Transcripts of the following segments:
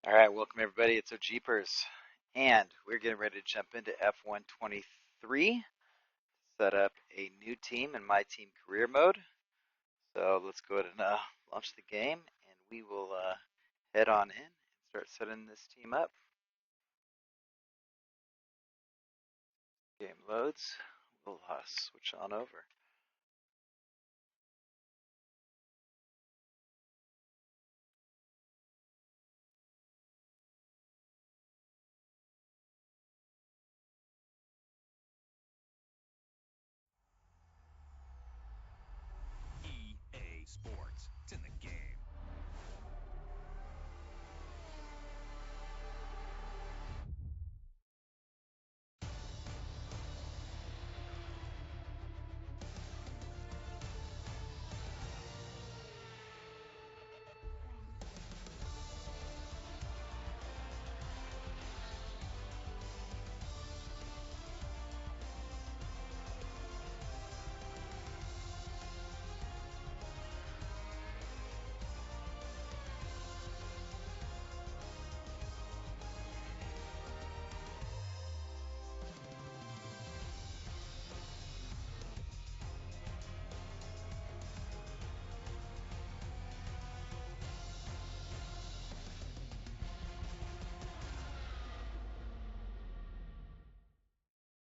All right, welcome everybody. It's Jeepers, and we're getting ready to jump into F123. Set up a new team in my team career mode. So let's go ahead and launch the game, and we will head on in and start setting this team up. Game loads. We'll switch on over. EA Sports. It's in the game.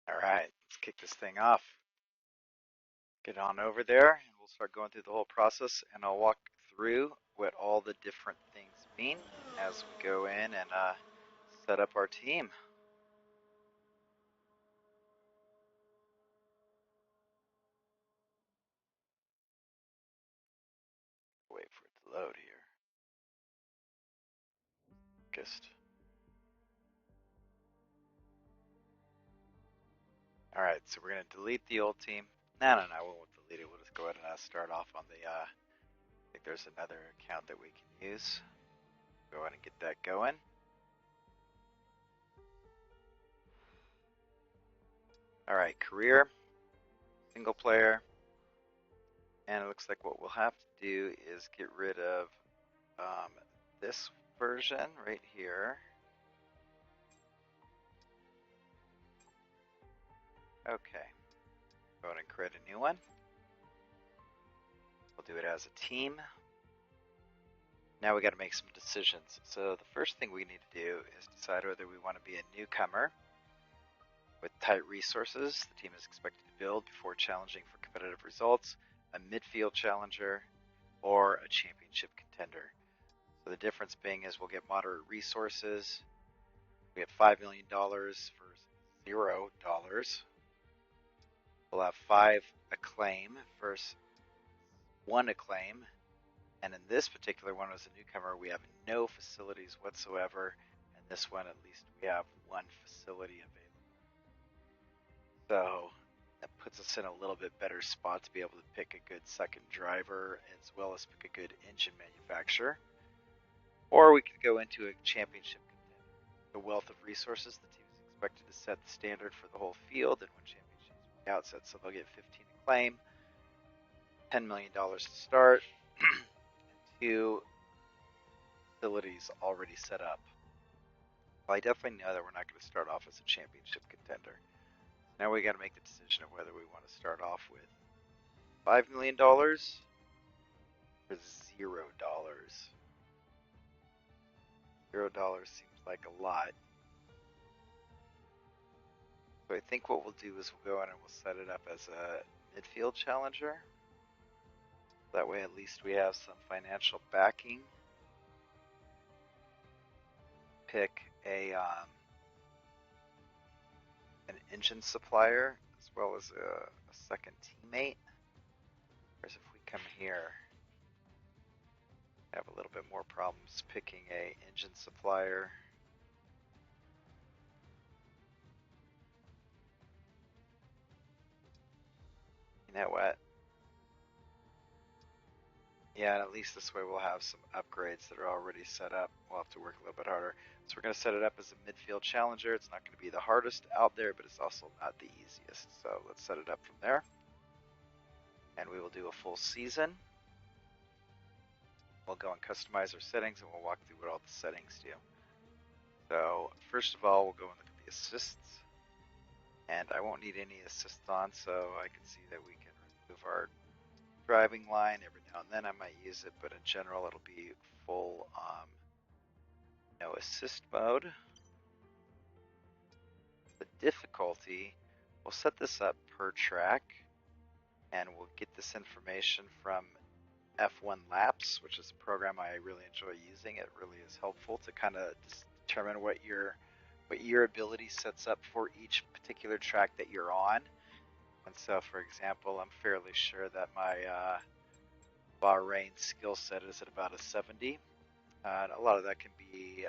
All right, let's kick this thing off. Get on over there, and we'll start going through the whole process, and I'll walk through what all the different things mean as we go in and set up our team. Wait for it to load here. Just. All right, so we're gonna delete the old team. No, we won't delete it. We'll just go ahead and start off on the. I think there's another account that we can use. Go ahead and get that going. All right, career, single player, and it looks like what we'll have to do is get rid of this version right here. Okay, go ahead and create a new one. We'll do it as a team. Now we got to make some decisions. So the first thing we need to do is decide whether we want to be a newcomer with tight resources. The team is expected to build before challenging for competitive results, a midfield challenger, or a championship contender. So the difference being is we'll get moderate resources. We have $5 million for $0. We'll have 5 acclaim versus 1 acclaim. And in this particular one as a newcomer, we have no facilities whatsoever. And this one, at least, we have 1 facility available. So that puts us in a little bit better spot to be able to pick a good second driver as well as pick a good engine manufacturer. Or we could go into a championship contender. The wealth of resources, the team is expected to set the standard for the whole field and win championships from the outset. So they'll get 15 acclaim, $10 million to start, and 2 facilities already set up. Well, I definitely know that we're not going to start off as a championship contender. Now we got to make the decision of whether we want to start off with $5 million or $0. $0 seems like a lot. So I think what we'll do is we'll go in and we'll set it up as a midfield challenger. That way at least we have some financial backing. Pick an engine supplier as well as a second teammate. Whereas if we come here, I have a little bit more problems picking a engine supplier. You know what? Yeah, and at least this way we'll have some upgrades that are already set up. We'll have to work a little bit harder. So we're going to set it up as a midfield challenger. It's not going to be the hardest out there, but it's also not the easiest. So let's set it up from there. And we will do a full season. We'll go and customize our settings, and we'll walk through what all the settings do. So first of all, we'll go and look at the assists. And I won't need any assists on, so I can see that we can remove our driving line. Every now and then I might use it, but in general it'll be full no assist mode. The difficulty, we'll set this up per track, and we'll get this information from F1 Laps, which is a program I really enjoy using. It really is helpful to kind of determine what your ability sets up for each particular track that you're on. And so, for example, I'm fairly sure that my Bahrain skill set is at about a 70. And a lot of that can be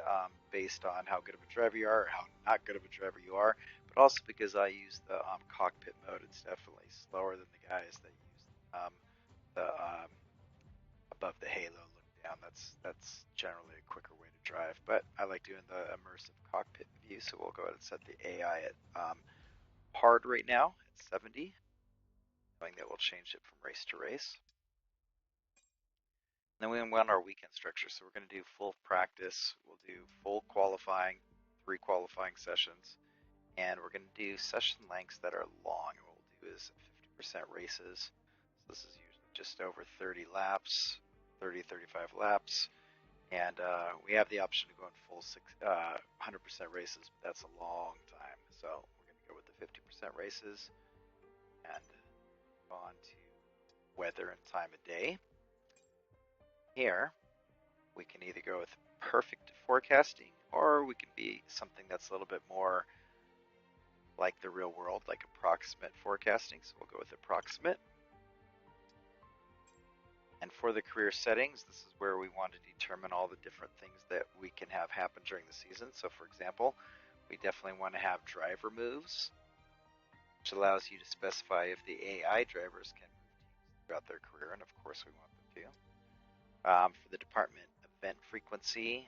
based on how good of a driver you are or how not good of a driver you are, but also because I use the cockpit mode. It's definitely slower than the guys that use the above the halo look down. That's generally a quicker way to drive, but I like doing the immersive cockpit view, so we'll go ahead and set the AI at hard right now at 70, knowing that we'll change it from race to race. Then we want our weekend structure. So we're going to do full practice. We'll do full qualifying, 3 qualifying sessions, and we're going to do session lengths that are long. And what we'll do is 50% races. So this is usually just over 30 laps, 30, 35 laps. And we have the option to go in full 100% races, but that's a long time. So we're going to go with the 50% races and go on to weather and time of day. Here, we can either go with perfect forecasting, or we can be something that's a little bit more like the real world, like approximate forecasting. So we'll go with approximate. And for the career settings, this is where we want to determine all the different things that we can have happen during the season. So for example, we definitely want to have driver moves, which allows you to specify if the AI drivers can move teams throughout their career, and of course we want them to. For the department event frequency,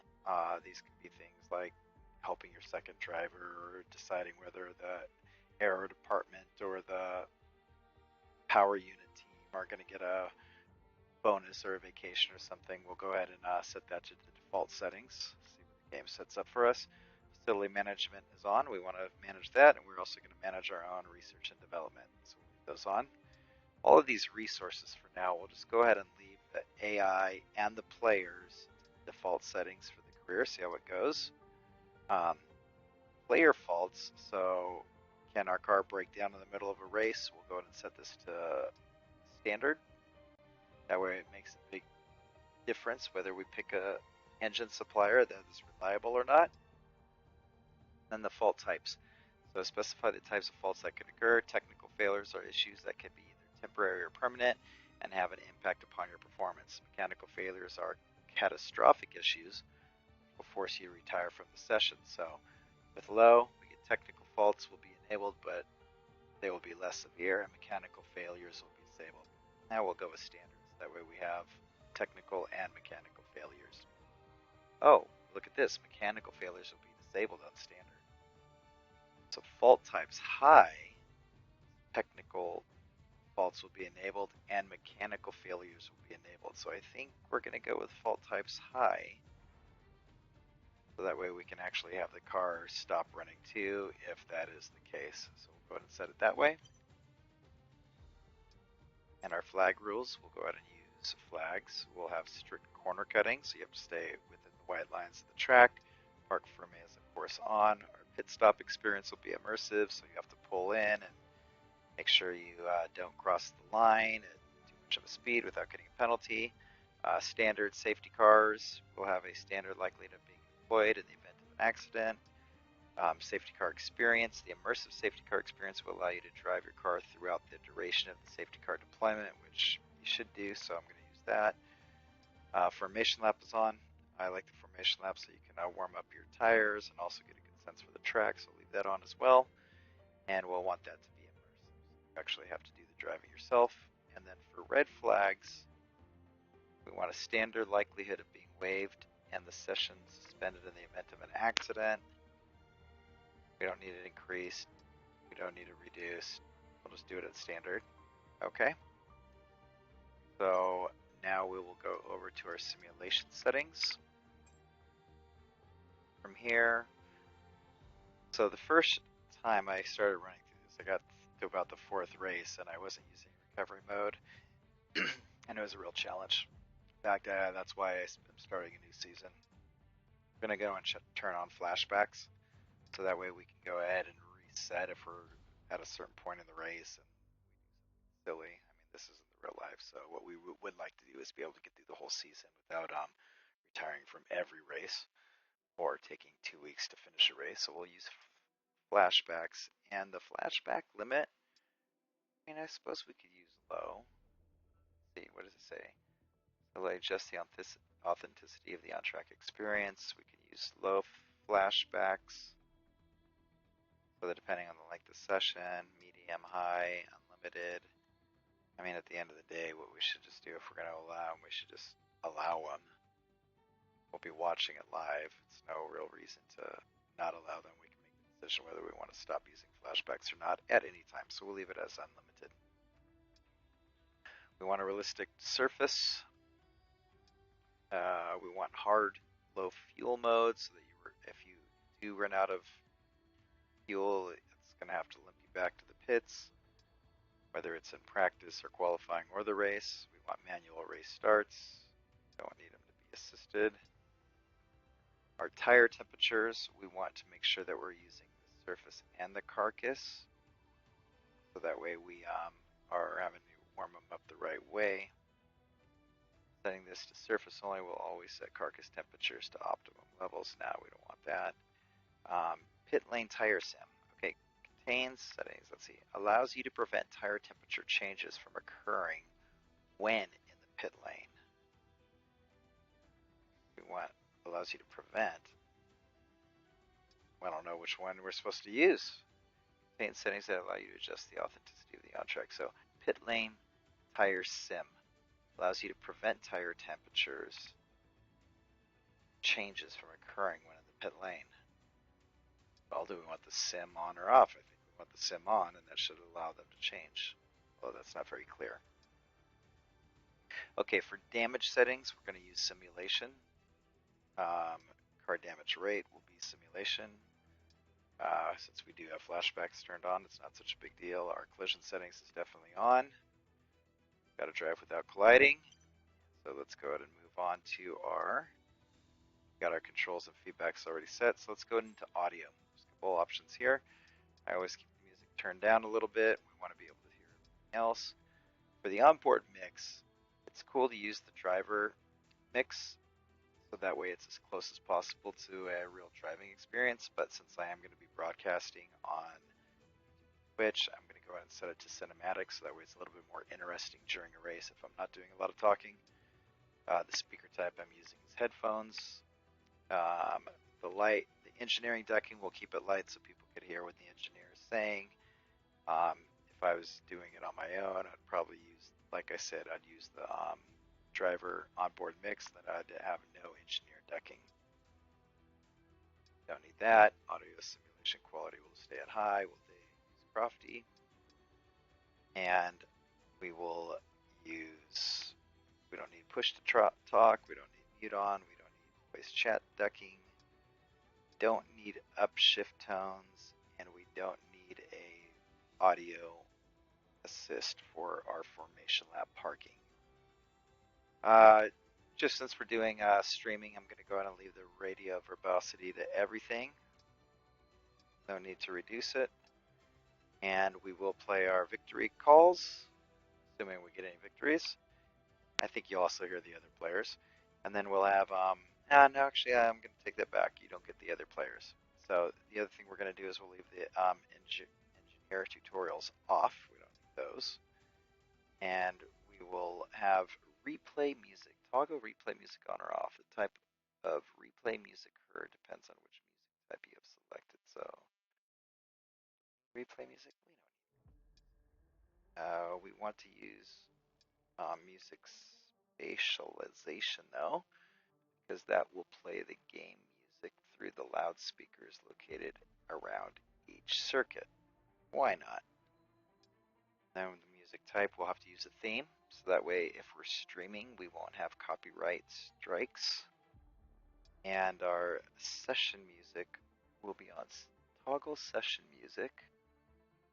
these can be things like helping your second driver, or deciding whether the aero department or the power unit team are going to get a bonus or a vacation or something. We'll go ahead and set that to the default settings, see what the game sets up for us. Facility management is on. We want to manage that, and we're also going to manage our own research and development. So we'll leave those on. All of these resources for now, we'll just go ahead and leave the AI and the players default settings for the career, see how it goes. Player faults, so can our car break down in the middle of a race? We'll go ahead and set this to standard. That way it makes a big difference whether we pick a engine supplier that is reliable or not. Then the fault types. So specify the types of faults that could occur. Technical failures are issues that can be either temporary or permanent and have an impact upon your performance. Mechanical failures are catastrophic issues that will force you to retire from the session. So with low, we get technical faults will be enabled, but they will be less severe, and mechanical failures will be disabled. Now we'll go with standards. That way we have technical and mechanical failures. Oh, look at this. Mechanical failures will be disabled on standard. So fault types high, technical faults will be enabled, and mechanical failures will be enabled. So I think we're going to go with fault types high. So that way we can actually have the car stop running too, if that is the case. So we'll go ahead and set it that way. And our flag rules, we'll go ahead and use flags. We'll have strict corner cutting, so you have to stay within the white lines of the track. Park for me is of course on. Our pit stop experience will be immersive, so you have to pull in and make sure you don't cross the line at too much of a speed without getting a penalty. Standard safety cars will have a standard likelihood of being deployed in the event of an accident. Safety car experience. The immersive safety car experience will allow you to drive your car throughout the duration of the safety car deployment, which you should do, so I'm going to use that. Formation lap is on. I like the formation lap so you can warm up your tires and also get a good sense for the track, so leave that on as well. And we'll want that to be immersive. You actually have to do the driving yourself. And then for red flags, we want a standard likelihood of being waived and the session suspended in the event of an accident. We don't need it increased. We don't need it reduced. We'll just do it at standard. Okay. So now we will go over to our simulation settings. From here, So the first time I started running through this, I got to about the fourth race and I wasn't using recovery mode, and it was a real challenge. In fact, that's why I'm starting a new season. I'm gonna go and turn on flashbacks, so that way we can go ahead and reset if we're at a certain point in the race and silly. I mean, this isn't the real life, so what we would like to do is be able to get through the whole season without retiring from every race or taking 2 weeks to finish a race. So we'll use flashbacks, and the flashback limit, I mean, I suppose we could use low. Let's see, what does it say? So like adjust the authenticity of the on-track experience. We can use low flashbacks, so that depending on the length of session, medium, high, unlimited. I mean, at the end of the day, what we should just do, if we're going to allow them, we should just allow them. We'll be watching it live. It's no real reason to not allow them. We can make the decision whether we want to stop using flashbacks or not at any time. So we'll leave it as unlimited. We want a realistic surface. We want hard, low fuel mode, so that if you do run out of fuel, it's going to have to limp you back to the pits, whether it's in practice or qualifying or the race. We want manual race starts. Don't need them to be assisted. Our tire temperatures, we want to make sure that we're using the surface and the carcass, so that way we are having to warm them up the right way. Setting this to surface only will always set carcass temperatures to optimum levels. Now we don't want that. Pit lane tire sim. Okay, contains settings. Let's see. Allows you to prevent tire temperature changes from occurring when in the pit lane. We want allows you to prevent. I don't know which one we're supposed to use. Contains settings that allow you to adjust the authenticity of the on-track. So pit lane tire sim allows you to prevent tire temperatures changes from occurring when in the pit lane. Well, do we want the sim on or off? I think we want the sim on, and that should allow them to change. Well, that's not very clear. Okay, for damage settings, we're going to use simulation. Car damage rate will be simulation. Since we do have flashbacks turned on, it's not such a big deal. Our collision settings is definitely on. Got to drive without colliding. So let's go ahead and move on to got our controls and feedbacks already set. So let's go into audio. There's a couple options here. I always keep the music turned down a little bit. We want to be able to hear everything else. For the onboard mix, it's cool to use the driver mix, so that way it's as close as possible to a real driving experience. But since I am going to be broadcasting on Twitch, I'm going to go ahead and set it to cinematic, so that way it's a little bit more interesting during a race if I'm not doing a lot of talking. The speaker type I'm using is headphones. The engineering decking, will keep it light so people could hear what the engineer is saying. If I was doing it on my own, I'd probably use, like I said, I'd use the driver onboard mix, then I'd have no engineer decking. Don't need that. Audio simulation quality will stay at high. We'll use Crofty. And we will use, we don't need push to talk, we don't need mute on, we don't need voice chat decking, don't need upshift tones, and we don't need a audio assist for our formation lap parking. Just since we're doing streaming, I'm going to go ahead and leave the radio verbosity to everything. No need to reduce it. And we will play our victory calls, assuming we get any victories. I think you also hear the other players. And then we'll have, no, actually, I'm going to take that back. You don't get the other players. So the other thing we're going to do is we'll leave the engineer tutorials off. We don't need those. And we will have replay music. Toggle replay music on or off. The type of replay music heard depends on which music type you have selected. So replay music, we don't need. We want to use music spatialization though, because that will play the game music through the loudspeakers located around each circuit. Why not? Then the music type, we'll have to use a theme, so that way if we're streaming, we won't have copyright strikes. And our session music will be on toggle session music,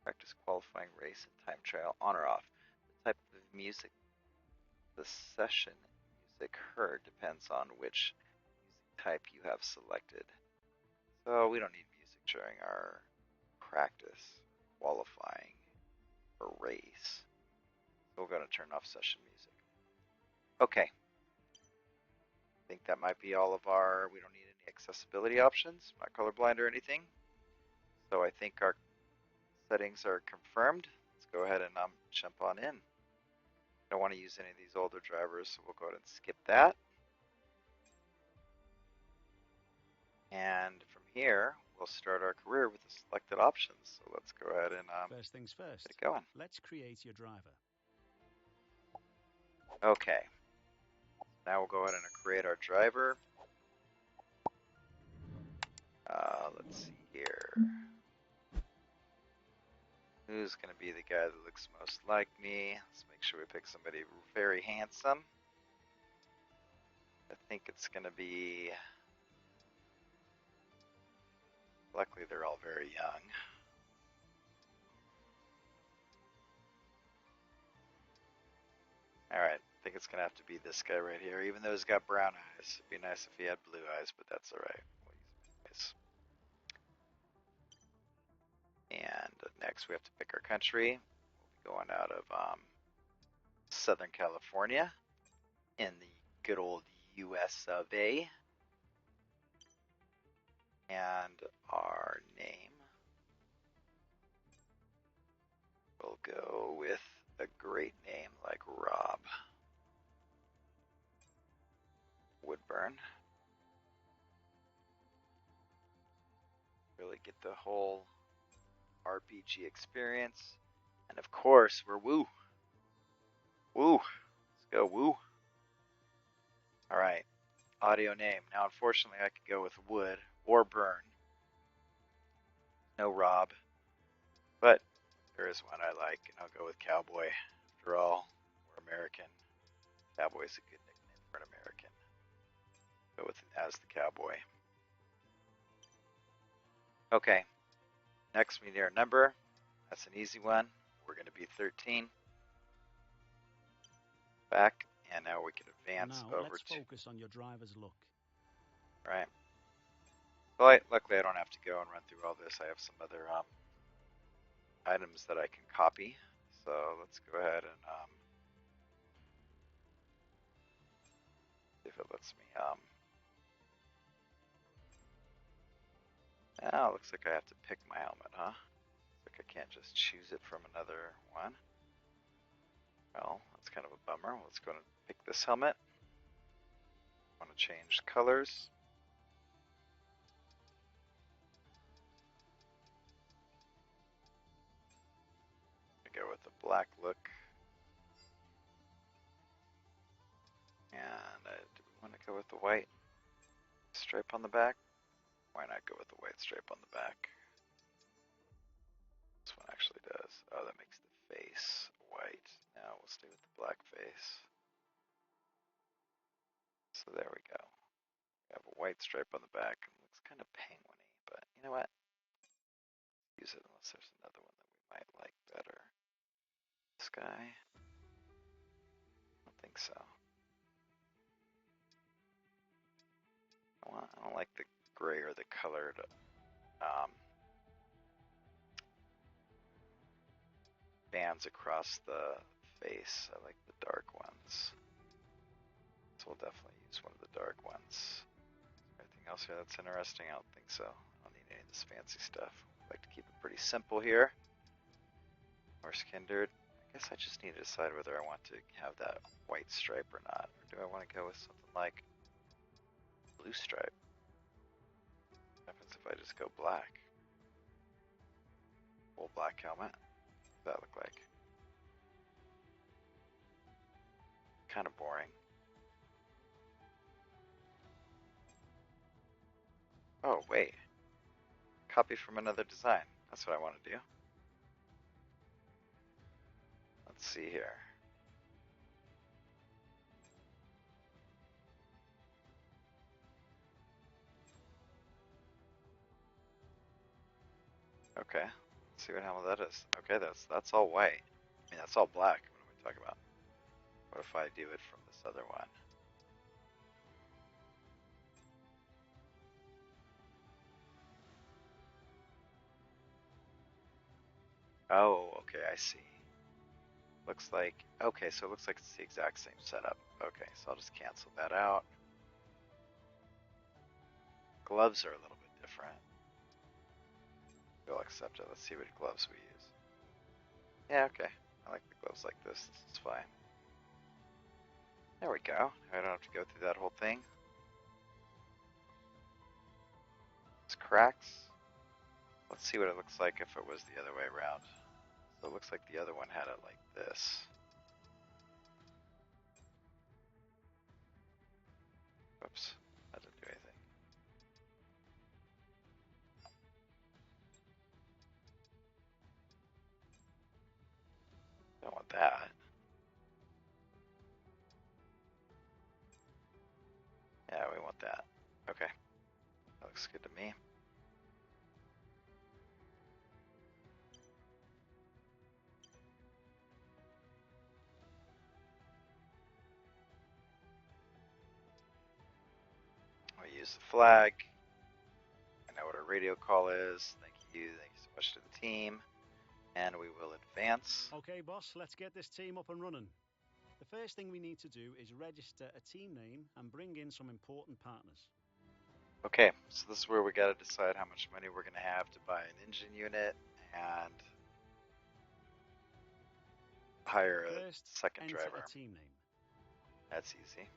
practice qualifying race and time trial, on or off. The type of music the session music heard depends on which music type you have selected. So we don't need music during our practice, qualifying, or race. So we're going to turn off session music. Okay. I think that might be all of our, we don't need any accessibility options, not colorblind or anything. So I think our settings are confirmed. Let's go ahead and jump on in. I don't want to use any of these older drivers, so we'll go ahead and skip that. And from here, we'll start our career with the selected options. So let's go ahead and first things first, get it going. let's create your driver. Okay. Now we'll go ahead and create our driver. Let's see here. Who's going to be the guy that looks most like me? Let's make sure we pick somebody very handsome. I think it's going to be... Luckily, they're all very young. Alright, I think it's going to have to be this guy right here, even though he's got brown eyes. It'd be nice if he had blue eyes, but that's alright. We'll use him anyways. And next we have to pick our country. We'll be going out of Southern California in the good old US of A. And our name, we'll go with a great name like Rob Woodburn. Really get the whole RPG experience. And of course, we're woo. Woo. Let's go woo. Alright, audio name. Now, unfortunately, I could go with Wood or Burn. No Rob. But there is one I like, and I'll go with Cowboy. After all, we're American. Cowboy's a good nickname for an American. Go with it as the Cowboy. Okay, next we need our number. That's an easy one. We're going to be 13. Back, and now we can advance now, over let's to... focus on your driver's look. Right. Well, luckily I don't have to go and run through all this. I have some other items that I can copy. So let's go ahead and see if it lets me... Oh, looks like I have to pick my helmet, huh? Looks like I can't just choose it from another one. Well, that's kind of a bummer. Let's go and pick this helmet. I want to change colors. I'm going to go with the black look. And do we want to go with the white stripe on the back? Why not go with the white stripe on the back? This one actually does. Oh, that makes the face white. Now we'll stay with the black face. So there we go. We have a white stripe on the back. It looks kind of penguin-y, but you know what? Use it unless there's another one that we might like better. This guy? I don't think so. I don't like the gray or the colored bands across the face. I like the dark ones. So we'll definitely use one of the dark ones. Anything else here that's interesting? I don't think so. I don't need any of this fancy stuff. I like to keep it pretty simple here. Norse Kindred. I guess I just need to decide whether I want to have that white stripe or not. Or do I want to go with something like blue stripe? What happens if I just go black? Full black helmet. What does that look like? Kind of boring. Oh, wait. Copy from another design. That's what I want to do. Let's see here. Okay, let's see what hell that is. Okay, that's all white. I mean, that's all black. What am I talking about? What if I do it from this other one? Oh, okay, I see. Looks like, okay, so it looks like it's the exact same setup. Okay, so I'll just cancel that out. Gloves are a little bit different. We'll accept it. Let's see what gloves we use. Yeah, okay. I like the gloves like this. This is fine. There we go. I don't have to go through that whole thing. It's cracks. Let's see what it looks like if it was the other way around. So it looks like the other one had it like this. Whoops, that didn't do anything. Don't want that. Yeah, we want that. Okay, that looks good to me. We use the flag. I know what our radio call is. Thank you so much to the team. And we will advance. Okay, boss, let's get this team up and running. The first thing we need to do is register a team name and bring in some important partners. Okay, so this is where we got to decide how much money we're going to have to buy an engine unit and hire a First, second enter driver. a team name. That's easy.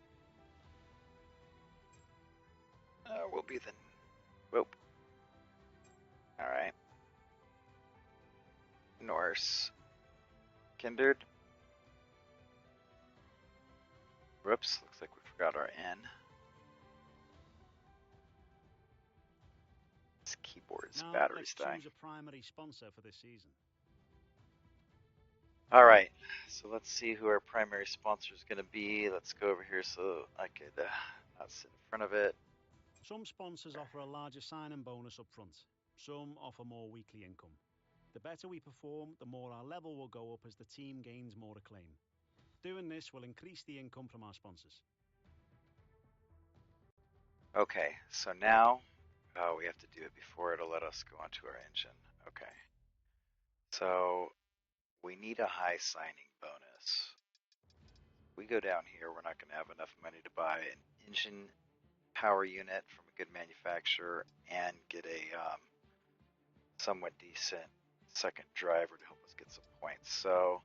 We'll be the... Whoop. Alright. Norse Kindred. Whoops, looks like we forgot our N. This keyboard's Now, battery's let's dying. choose a primary sponsor for this season. Alright, so let's see who our primary sponsor is going to be. Let's go over here so I could not sit in front of it. Some sponsors offer a larger sign-in bonus up front. Some offer more weekly income. The better we perform, the more our level will go up as the team gains more acclaim. Doing this will increase the income from our sponsors. Okay, so now we have to do it before it'll let us go onto our engine. Okay, so we need a high signing bonus. We go down here, we're not going to have enough money to buy an engine power unit from a good manufacturer and get a somewhat decent second driver to help us get some points. So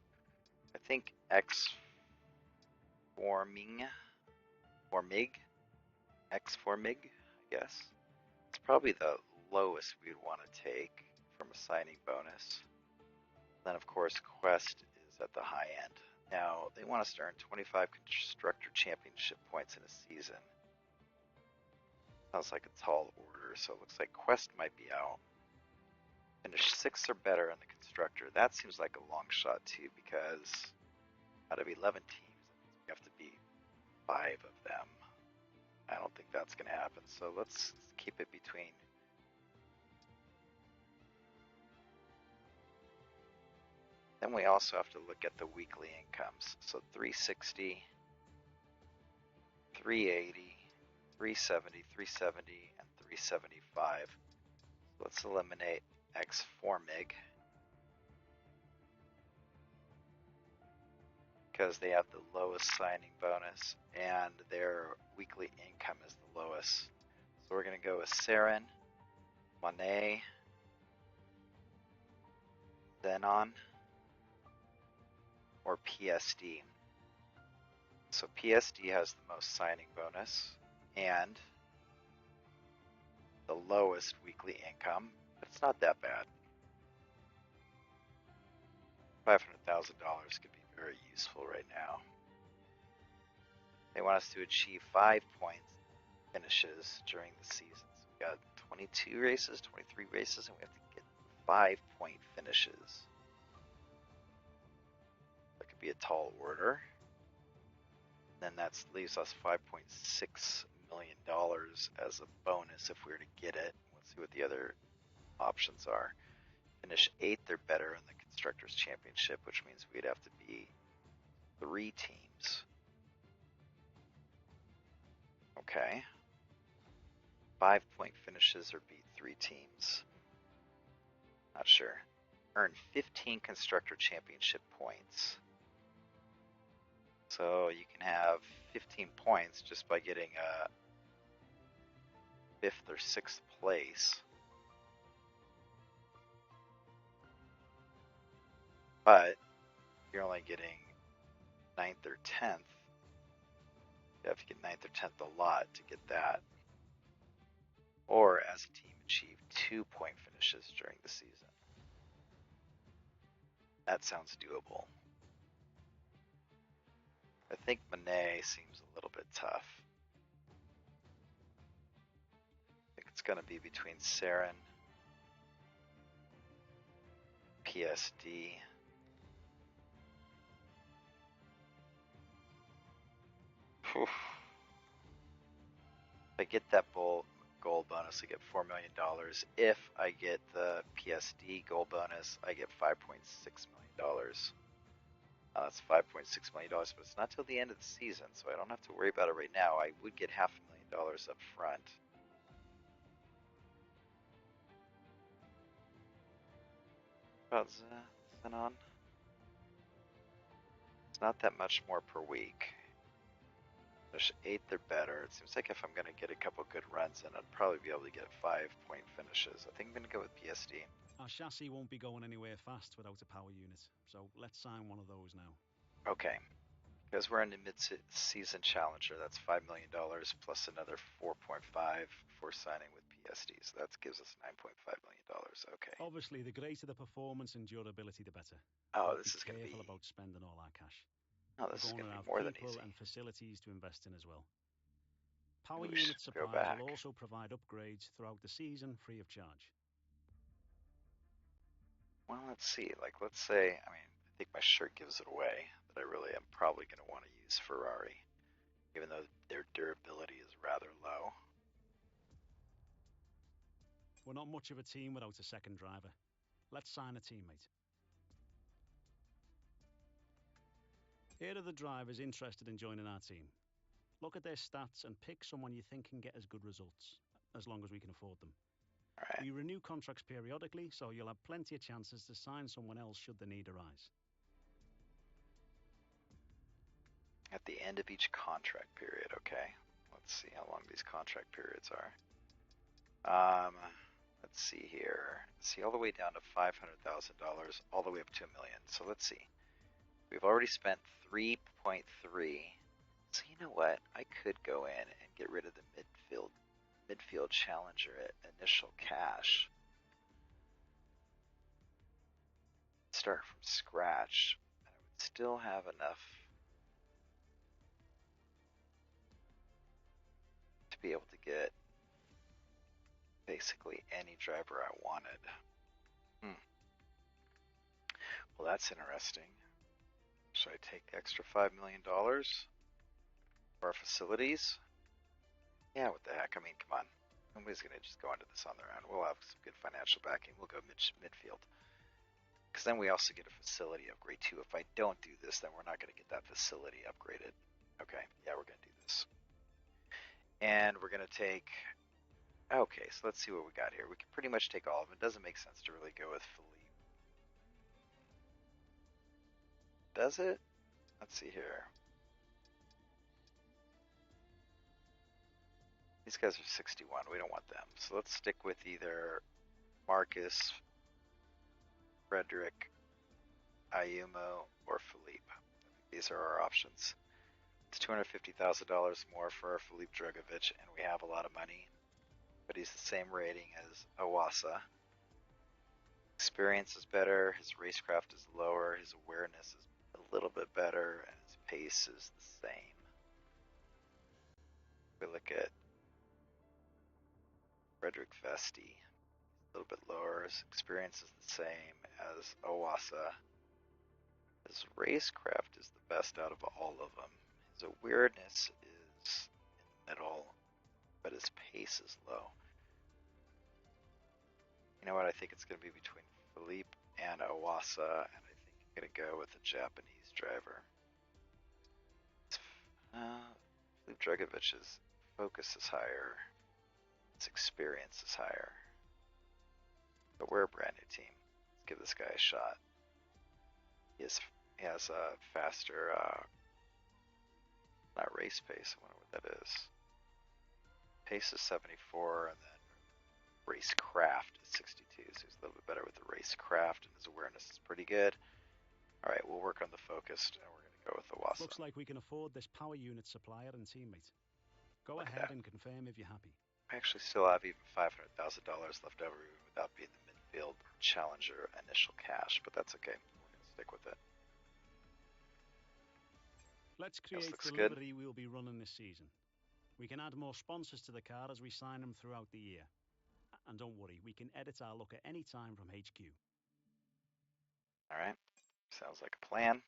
I think X4MIG, I guess. It's probably the lowest we'd want to take from a signing bonus. Then of course Quest is at the high end. Now they want us to earn 25 constructor championship points in a season. Sounds like a tall order, so it looks like Quest might be out. Finish 6 or better in the constructor. That seems like a long shot too, because out of 11 teams, we have to beat 5 of them. I don't think that's going to happen, so let's keep it between. Then we also have to look at the weekly incomes. So 360, 380, 370, 370, and 375. So let's eliminate X4MIG because they have the lowest signing bonus and their weekly income is the lowest. So we're going to go with Saren, Monet, Xenon, or PSD. So PSD has the most signing bonus and the lowest weekly income, but it's not that bad. $500,000 could be very useful right now. They want us to achieve 5 point finishes during the season. So we got 22 races, 23 races, and we have to get 5 point finishes. That could be a tall order. Then that leaves us $5.6 million as a bonus if we were to get it. Let's see what the other options are. finish 8th or better in the Constructors Championship, which means we'd have to be 3 teams. Okay. 5-point finishes or beat 3 teams. Not sure. Earn 15 Constructor Championship points. So you can have 15 points just by getting a 5th or 6th place. But you're only getting 9th or 10th. You have to get 9th or 10th a lot to get that. Or as a team achieve 2-point finishes during the season. That sounds doable. I think Monet seems a little bit tough. I think it's going to be between Saren, PSD. Whew. If I get that goal bonus, I get $4 million. If I get the PSD goal bonus, I get $5.6 million. That's $5.6 million, but it's not till the end of the season, so I don't have to worry about it right now. I would get $500,000 up front. How's Zenon? It's not that much more per week. There's 8th or better. It seems like if I'm going to get a couple good runs in, I'd probably be able to get 5-point finishes. I think I'm going to go with PSD. Our chassis won't be going anywhere fast without a power unit, so let's sign one of those now. Okay. Because we're in the mid-season challenger, that's $5 million plus another 4.5 for signing with PSD. So that gives us $9.5 million. Okay. Obviously, the greater the performance and durability, the better. Oh, But this is going to be... careful about spending all our cash. Oh, this is We're going going to to be have more than people easy. and facilities to invest in as well. Power We should unit go suppliers back. will also provide upgrades throughout the season free of charge. Well, let's see. Like, let's say, I mean, I think my shirt gives it away that I really am probably going to want to use Ferrari, even though their durability is rather low. We're not much of a team without a second driver. Let's sign a teammate. Here are the drivers interested in joining our team. Look at their stats and pick someone you think can get us good results, as long as we can afford them. All right. We renew contracts periodically, so you'll have plenty of chances to sign someone else should the need arise. At the end of each contract period, okay. Let's see how long these contract periods are. Let's see here. See, all the way down to $500,000, all the way up to $1 million. So let's see. We've already spent 3.3. So you know what? I could go in and get rid of the midfield challenger at initial cash. Start from scratch, and I would still have enough to be able to get basically any driver I wanted. Well, that's interesting. Should I take the extra $5 million for our facilities? Yeah, what the heck? I mean, come on. Nobody's going to just go into this on their own. We'll have some good financial backing. We'll go midfield. Because then we also get a facility upgrade too. If I don't do this, then we're not going to get that facility upgraded. Okay, yeah, we're going to do this. And we're going to take... Okay, so let's see what we got here. We can pretty much take all of them. It doesn't make sense to really go with Philippe. Does it? Let's see here. These guys are 61. We don't want them. So let's stick with either Marcus, Frederick, Ayumu, or Philippe. These are our options. It's $250,000 more for our Philippe Drogovic, and we have a lot of money. But he's the same rating as Awasa. Experience is better, his racecraft is lower, his awareness is a little bit better, and his pace is the same. We look at Frederick Vesti, a little bit lower, his experience is the same as Awasa. His racecraft is the best out of all of them. His awareness is in the middle, but his pace is low. You know what? I think it's going to be between Philippe and Owasa, and I think I'm going to go with a Japanese driver. Philippe Dragovic's focus is higher. His experience is higher. But we're a brand new team. Let's give this guy a shot. He has a faster, not race pace, I wonder what that is. Pace is 74, and then race craft is 62, so he's a little bit better with the race craft, and his awareness is pretty good. All right, we'll work on the focused, and we're going to go with the Wasa. Looks like we can afford this power unit supplier and teammate. Go ahead and confirm if you're happy. I actually still have even $500,000 left over without being the midfield challenger initial cash, but that's okay. We're going to stick with it. Let's create the good. livery we'll be running this season. We can add more sponsors to the car as we sign them throughout the year. And don't worry, we can edit our look at any time from HQ. All right, sounds like a plan.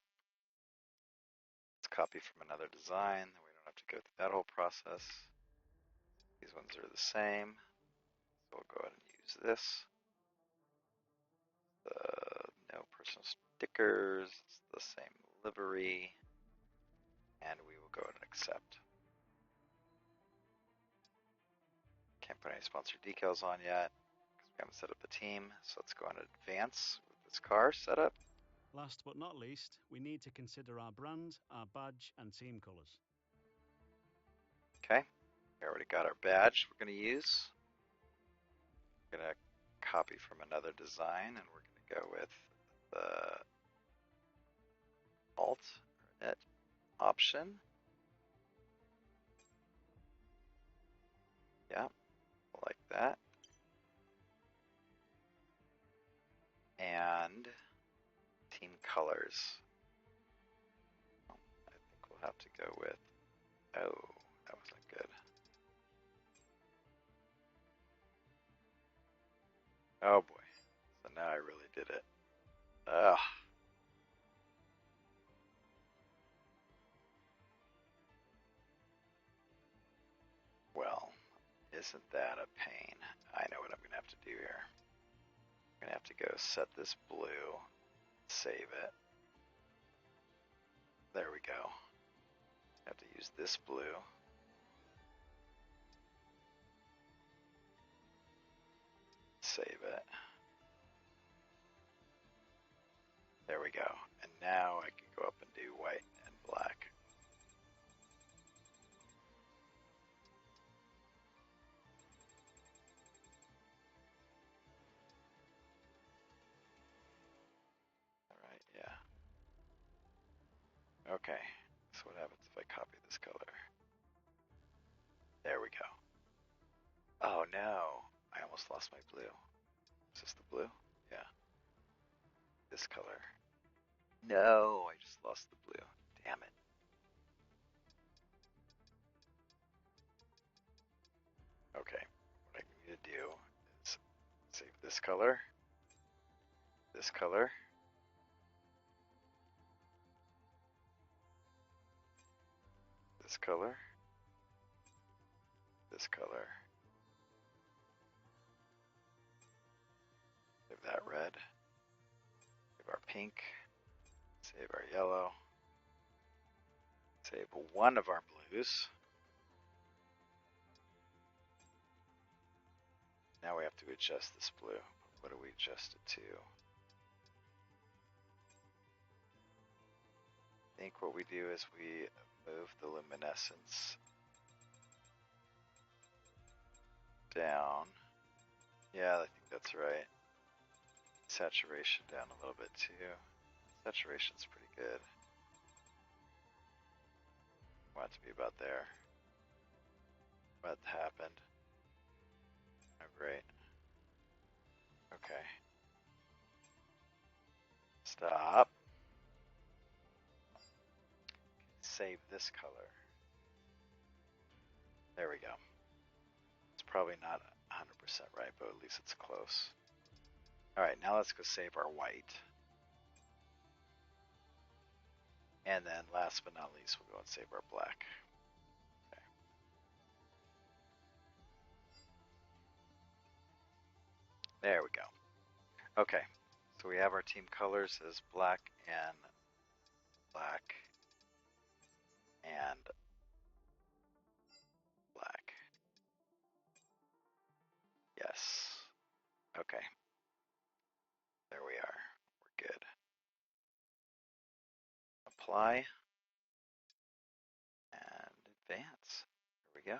Let's copy from another design. We don't have to go through that whole process. These ones are the same, so we'll go ahead and use this. No personal stickers, it's the same livery, and we will go ahead and accept. Can't put any sponsor decals on yet because we haven't set up the team, so let's go on and advance with this car setup. Last but not least, we need to consider our brand, our badge, and team colours. Okay, we already got our badge we're going to use. We're going to copy from another design, and we're going to go with the Alt or Net option. Yeah, like that. And team colors. I think we'll have to go with, oh, that wasn't good. Oh boy, so now I really did it. Ugh. Well, isn't that a pain? I know what I'm gonna have to do here. I'm gonna have to go set this blue, save it. There we go. I have to use this blue. Save it. There we go. And now I can go up and do white and black. All right, yeah. Okay, so what happens if I copy this color? There we go. Oh no, I almost lost my blue. Is this the blue? Yeah. This color. No, I just lost the blue. Damn it. Okay, what I need to do is save this color, this color, this color, this color. Save that red. Save our pink. Save our yellow. Save one of our blues. Now we have to adjust this blue. What do we adjust it to? I think what we do is we move the luminescence down. Yeah, I think that's right. Saturation down a little bit too. Saturation's pretty good. Want it to be about there. What happened? Oh, great. Okay. Stop. Save this color. There we go. It's probably not 100% right, but at least it's close. All right, now let's go save our white. And then last but not least, we'll go and save our black. There we go. Okay, so we have our team colors as black and black and black. Yes. Okay. There we are. We're good. Apply and advance. Here we go.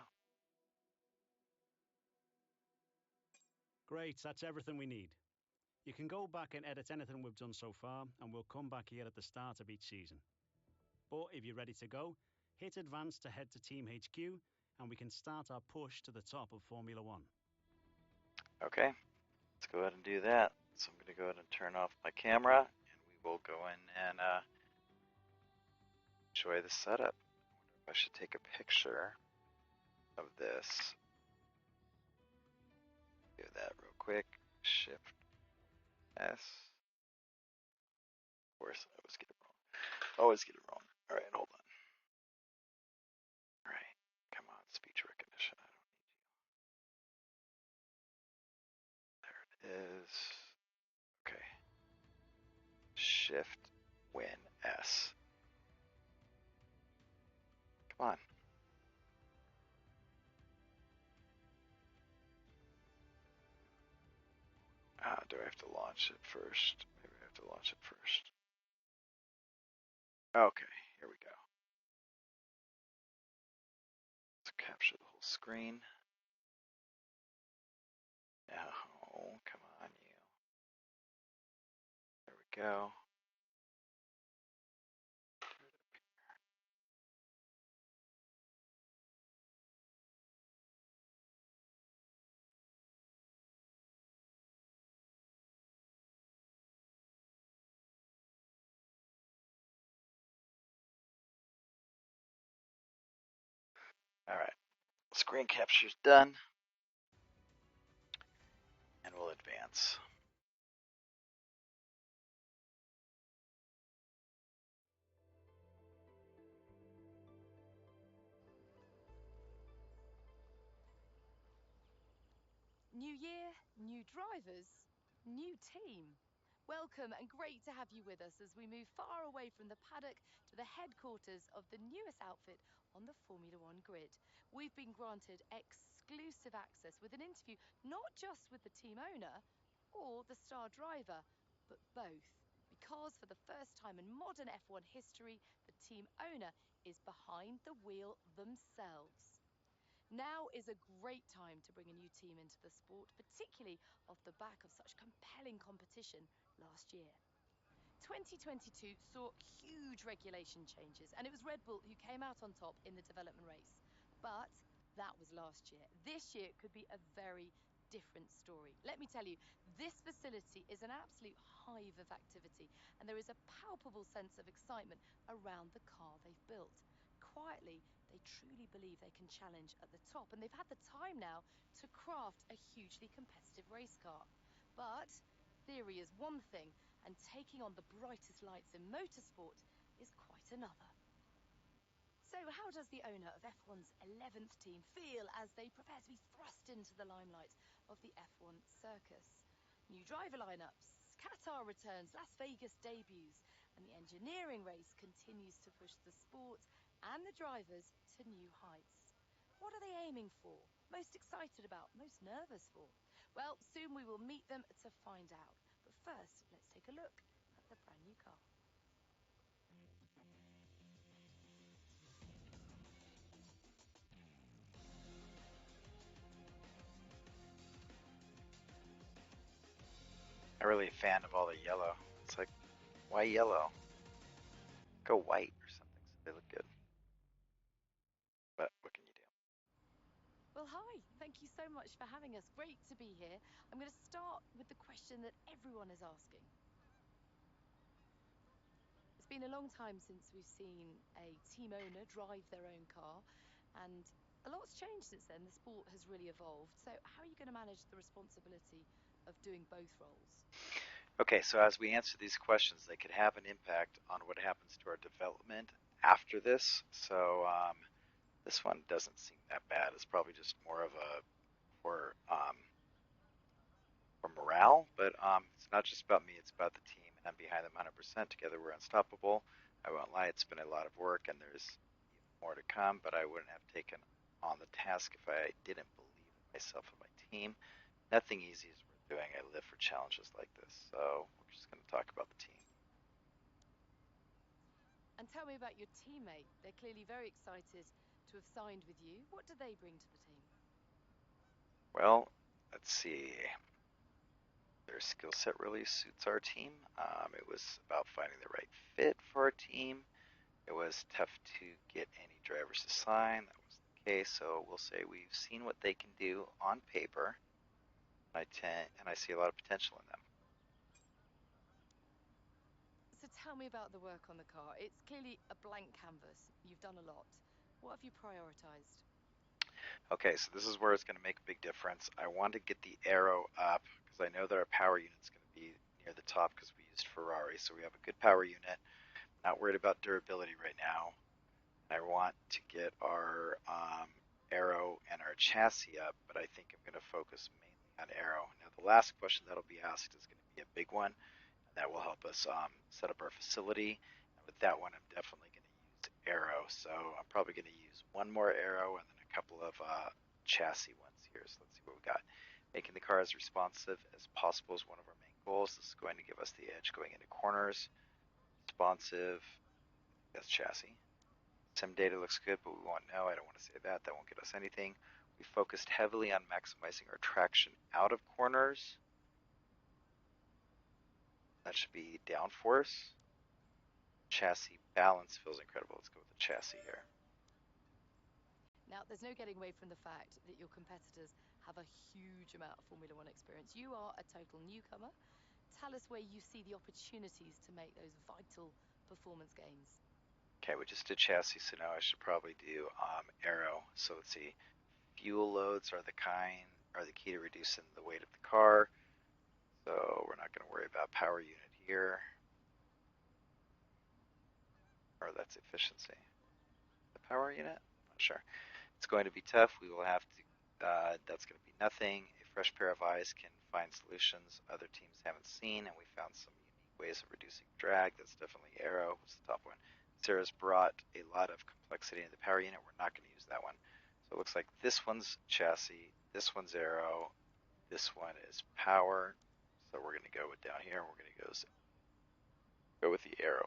Great, that's everything we need. You can go back and edit anything we've done so far, and we'll come back here at the start of each season. But if you're ready to go, hit advance to head to Team HQ, and we can start our push to the top of Formula One. Okay, let's go ahead and do that. So I'm going to go ahead and turn off my camera, and we will go in and enjoy the setup. I wonder if I should take a picture of this. Do that real quick. Shift S. Of course, I always get it wrong. Always get it wrong. All right, hold on. All right, come on, speech recognition. I don't need you. There it is. Okay. Shift Win S. Come on. Do I have to launch it first? Maybe I have to launch it first. Okay, here we go. Let's capture the whole screen. Oh, come on, you. There we go. All right, screen capture's done, and we'll advance. New year, new drivers, new team. Welcome and great to have you with us as we move far away from the paddock to the headquarters of the newest outfit on the Formula One grid. We've been granted exclusive access with an interview not just with the team owner or the star driver, but both. Because for the first time in modern F1 history, the team owner is behind the wheel themselves. Now is a great time to bring a new team into the sport, particularly off the back of such compelling competition last year. 2022 saw huge regulation changes, and it was Red Bull who came out on top in the development race. But that was last year. This year could be a very different story. Let me tell you, this facility is an absolute hive of activity, and there is a palpable sense of excitement around the car they've built. Quietly, they truly believe they can challenge at the top, and they've had the time now to craft a hugely competitive race car. But theory is one thing, and taking on the brightest lights in motorsport is quite another. So how does the owner of F1's 11th team feel as they prepare to be thrust into the limelight of the F1 circus? New driver lineups, Qatar returns, Las Vegas debuts, and the engineering race continues to push the sport and the drivers to new heights. What are they aiming for? Most excited about? Most nervous for? Well, soon we will meet them to find out. But first, let's take a look at the brand new car. I'm really a fan of all the yellow. It's like, why yellow? Go white or something so they look good. But what can you do? Well, hi. Thank you so much for having us. Great to be here. I'm going to start with the question that everyone is asking. It's been a long time since we've seen a team owner drive their own car, and a lot's changed since then. The sport has really evolved. So how are you going to manage the responsibility of doing both roles? Okay, so as we answer these questions, they could have an impact on what happens to our development after this. So this one doesn't seem that bad. It's probably just more of a for or morale, but it's not just about me, it's about the team, and I'm behind them 100%. Together we're unstoppable. I won't lie, it's been a lot of work, and there's even more to come, but I wouldn't have taken on the task if I didn't believe in myself and my team. Nothing easy is worth doing. I live for challenges like this, so we're just going to talk about the team. And tell me about your teammate. They're clearly very excited to have signed with you. What do they bring to the team? Well, let's see. Their skill set really suits our team. It was about finding the right fit for our team. It was tough to get any drivers to sign. That was the case. So we'll say we've seen what they can do on paper. And I see a lot of potential in them. So tell me about the work on the car. It's clearly a blank canvas. You've done a lot. What have you prioritized? Okay, so this is where it's going to make a big difference. I want to get the aero up because I know that our power unit's going to be near the top because we used Ferrari. So we have a good power unit. Not worried about durability right now. I want to get our aero and our chassis up, but I think I'm going to focus mainly on aero. Now, the last question that'll be asked is going to be a big one, and that will help us set up our facility. And with that one, I'm definitely going to use aero. So I'm probably going to use one more aero and then a couple of chassis ones here. So let's see what we got. Making the car as responsive as possible is one of our main goals. This is going to give us the edge going into corners. Responsive, that's chassis. Some data looks good, but we won't know. I don't want to say that. That won't get us anything. We focused heavily on maximizing our traction out of corners. That should be downforce. Chassis balance feels incredible. Let's go with the chassis here. Now, there's no getting away from the fact that your competitors have a huge amount of Formula One experience. You are a total newcomer. Tell us where you see the opportunities to make those vital performance gains. Okay, we just did chassis, so now I should probably do aero. So let's see. Fuel loads are the key to reducing the weight of the car. So we're not going to worry about power unit here. Or that's efficiency. The power unit? I'm not sure. It's going to be tough. We will have to, that's going to be nothing. A fresh pair of eyes can find solutions other teams haven't seen, and we found some unique ways of reducing drag. That's definitely aero. What's the top one? Sarah's brought a lot of complexity into the power unit. We're not going to use that one. So it looks like this one's chassis, this one's aero, this one is power. So we're going to go with down here, we're going to go with the aero.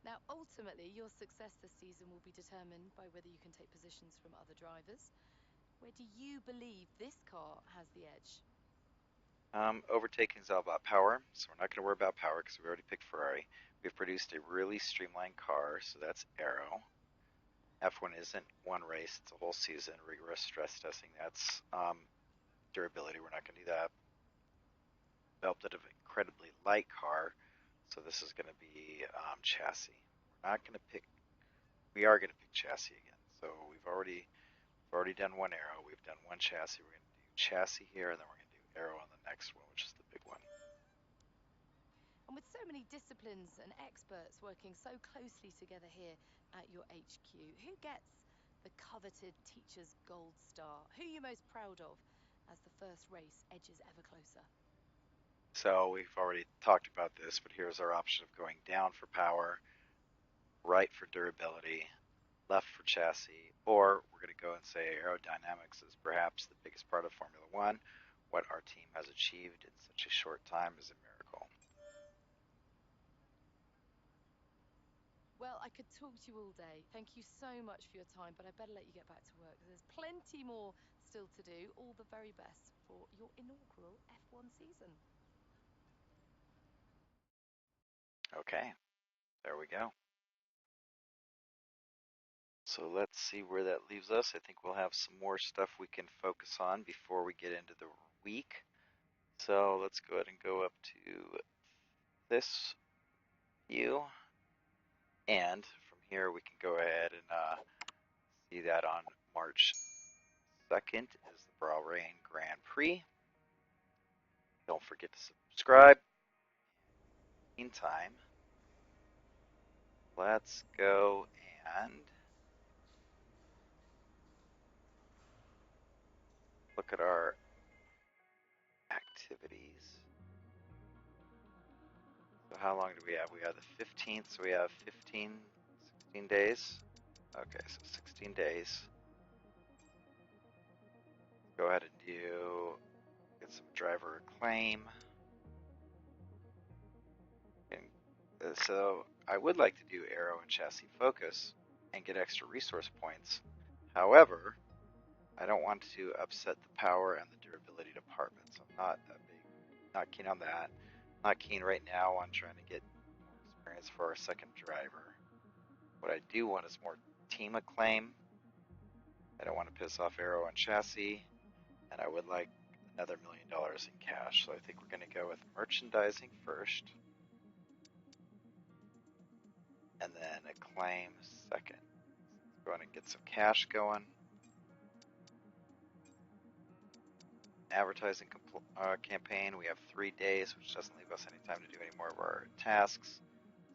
Now, ultimately, your success this season will be determined by whether you can take positions from other drivers. Where do you believe this car has the edge? Overtaking is all about power, so we're not going to worry about power because we already picked Ferrari. We've produced a really streamlined car, so that's aero. F1 isn't one race, it's a whole season, rigorous stress testing. That's durability, we're not going to do that. Developed an incredibly light car, so this is going to be chassis. We're not going to pick, we are going to pick chassis again. So we've already done one aero, we've done one chassis. We're going to do chassis here, and then we're going to do aero on the next one, which is the big one. And with so many disciplines and experts working so closely together here at your HQ, who gets the coveted Teacher's Gold Star? Who are you most proud of as the first race edges ever closer? So we've already talked about this, but here's our option of going down for power, right for durability, left for chassis, or we're going to go and say aerodynamics is perhaps the biggest part of Formula One. What our team has achieved in such a short time is a miracle. Well, I could talk to you all day. Thank you so much for your time, but I better let you get back to work. There's plenty more still to do. All the very best for your inaugural F1 season. Okay, there we go. So let's see where that leaves us. I think we'll have some more stuff we can focus on before we get into the week. So let's go ahead and go up to this view. And from here, we can go ahead and see that on March 2nd is the Bahrain Grand Prix. Don't forget to subscribe. Meantime, let's go and look at our activities. So how long do we have? We have the 15th, so we have 16 days. Okay, so 16 days. Go ahead and get some driver claim. And so I would like to do aero and chassis focus and get extra resource points. However, I don't want to upset the power and the durability department, so I'm not keen on that. Not keen right now on trying to get more experience for our second driver. What I do want is more team acclaim. I don't want to piss off aero and chassis, and I would like another $1 million in cash. So I think we're going to go with merchandising first, and then acclaim second. Let's go ahead and get some cash going. Advertising campaign, we have 3 days, which doesn't leave us any time to do any more of our tasks.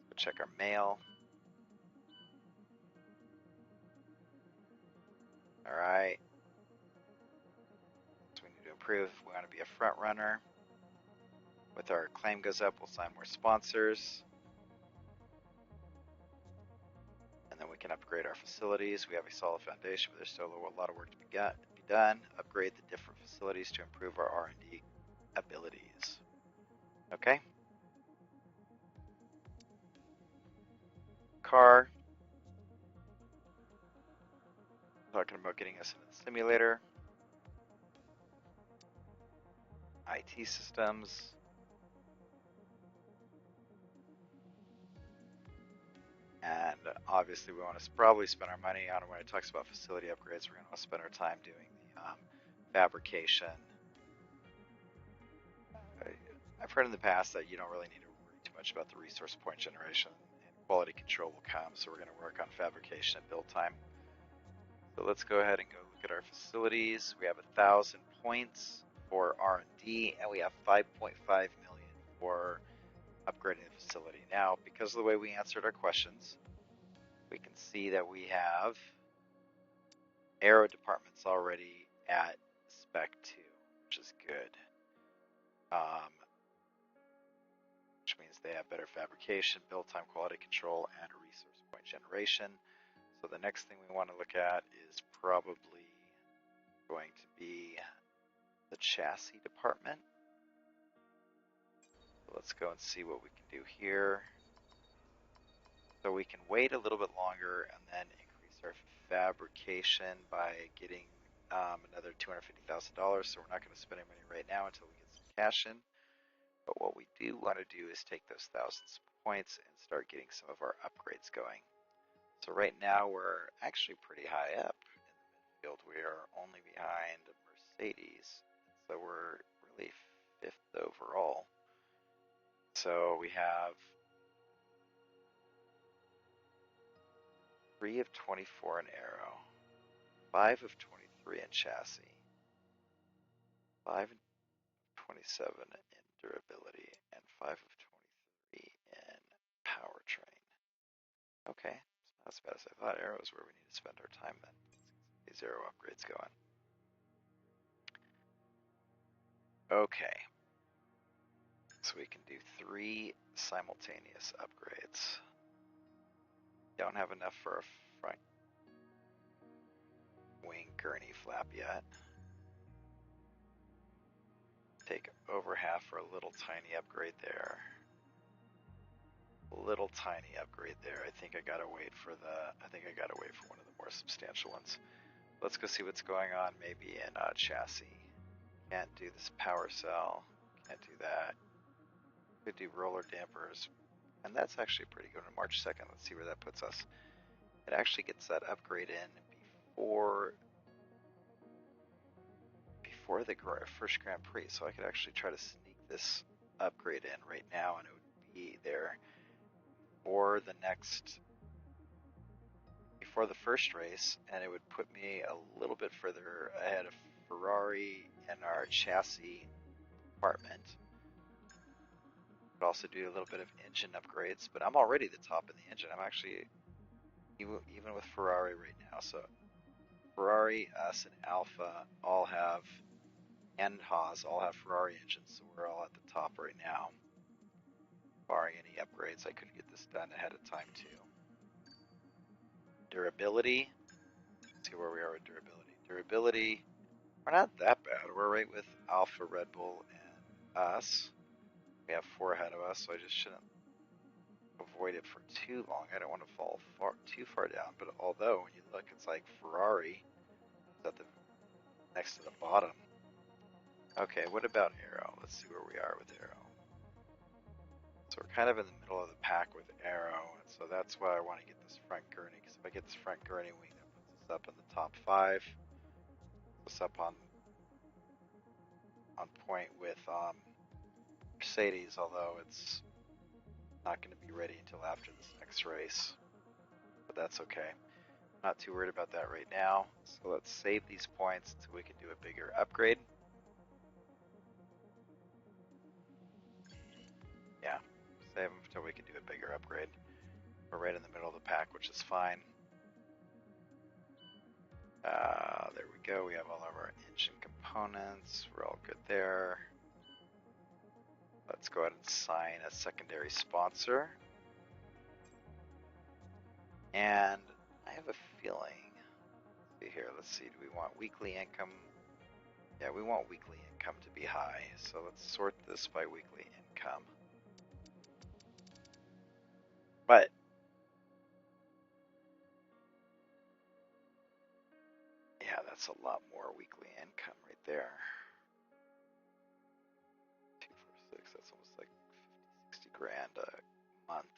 Let's go check our mail. All right. So we need to improve. We want to be a front runner. With our claim goes up, we'll sign more sponsors. And then we can upgrade our facilities. We have a solid foundation, but there's still a lot of work to be done. Upgrade the different facilities to improve our R&D abilities. Okay. Car. Talking about getting us into the simulator. IT systems. And obviously we want to probably spend our money on, when it talks about facility upgrades, we're going to spend our time doing the fabrication. I've heard in the past that you don't really need to worry too much about the resource point generation, and quality control will come, so we're going to work on fabrication and build time. So let's go ahead and go look at our facilities. We have 1,000 points for R&D, and we have 5.5 million for upgrading the facility. Now, because of the way we answered our questions, we can see that we have aero departments already at spec 2, which is good. Which means they have better fabrication, build time, quality control, and resource point generation. So the next thing we want to look at is probably going to be the chassis department. So let's go and see what we can do here. So we can wait a little bit longer and then increase our fabrication by getting another $250,000. So we're not going to spend any money right now until we get some cash in. But what we do want to do is take those 1,000 points and start getting some of our upgrades going. So right now we're actually pretty high up in the midfield. We are only behind Mercedes. So we're really 5th overall. So we have 3 of 24 in aero, 5 of 23 in chassis, 5 of 27 in durability, and 5 of 23 in powertrain. Okay, it's not as bad as I thought. Aero is where we need to spend our time then. Let's get these aero upgrades going. Okay, so we can do 3 simultaneous upgrades. Don't have enough for a front wing gurney flap yet. Take over half for a little tiny upgrade there. Little tiny upgrade there. I think I gotta wait for one of the more substantial ones. Let's go see what's going on maybe in chassis. Can't do this power cell. Can't do that. Could do roller dampers. And that's actually pretty good on March 2nd. Let's see where that puts us. It actually gets that upgrade in before the first Grand Prix. So I could actually try to sneak this upgrade in right now, and it would be there before the first race, and it would put me a little bit further ahead of Ferrari in our chassis department. Could also do a little bit of engine upgrades, but I'm already the top in the engine. I'm actually even with Ferrari right now. So Ferrari, us, and Alpha all have and Haas all have Ferrari engines, so we're all at the top right now. Barring any upgrades, I could get this done ahead of time too. Durability, let's see where we are with durability. Durability, we're not that bad. We're right with Alpha, Red Bull, and us. We have 4 ahead of us, so I just shouldn't avoid it for too long. I don't want to fall too far down, but although when you look, it's like Ferrari is at the next to the bottom. Okay, what about Aero? Let's see where we are with Aero. So we're kind of in the middle of the pack with Aero, and so that's why I want to get this front gurney, because if I get this front gurney wing, that puts us up in the top 5. Puts us up on point with Mercedes, although it's not going to be ready until after this next race. But that's okay. Not too worried about that right now. So let's save these points until we can do a bigger upgrade. Yeah, save them until we can do a bigger upgrade. We're right in the middle of the pack, which is fine. There we go. We have all of our engine components. We're all good there. Let's go ahead and sign a secondary sponsor. And I have a feeling, let's see here, let's see, do we want weekly income? Yeah, we want weekly income to be high. So let's sort this by weekly income. But yeah, that's a lot more weekly income right there. 246, that's almost like 50, 60 grand a month.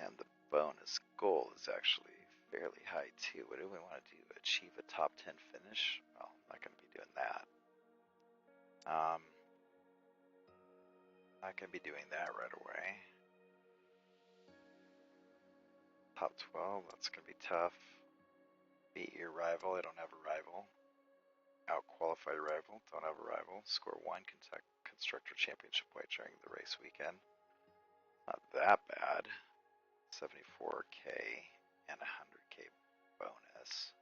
And the bonus goal is actually fairly high too. What do we want to do? Achieve a top 10 finish? Well, I'm not going to be doing that. Not going to be doing that right away. Top 12, that's going to be tough. Beat your rival, I don't have a rival. Out-qualify your rival, don't have a rival. Score 1 constructor championship point during the race weekend. Not that bad. 74k and 100k bonus.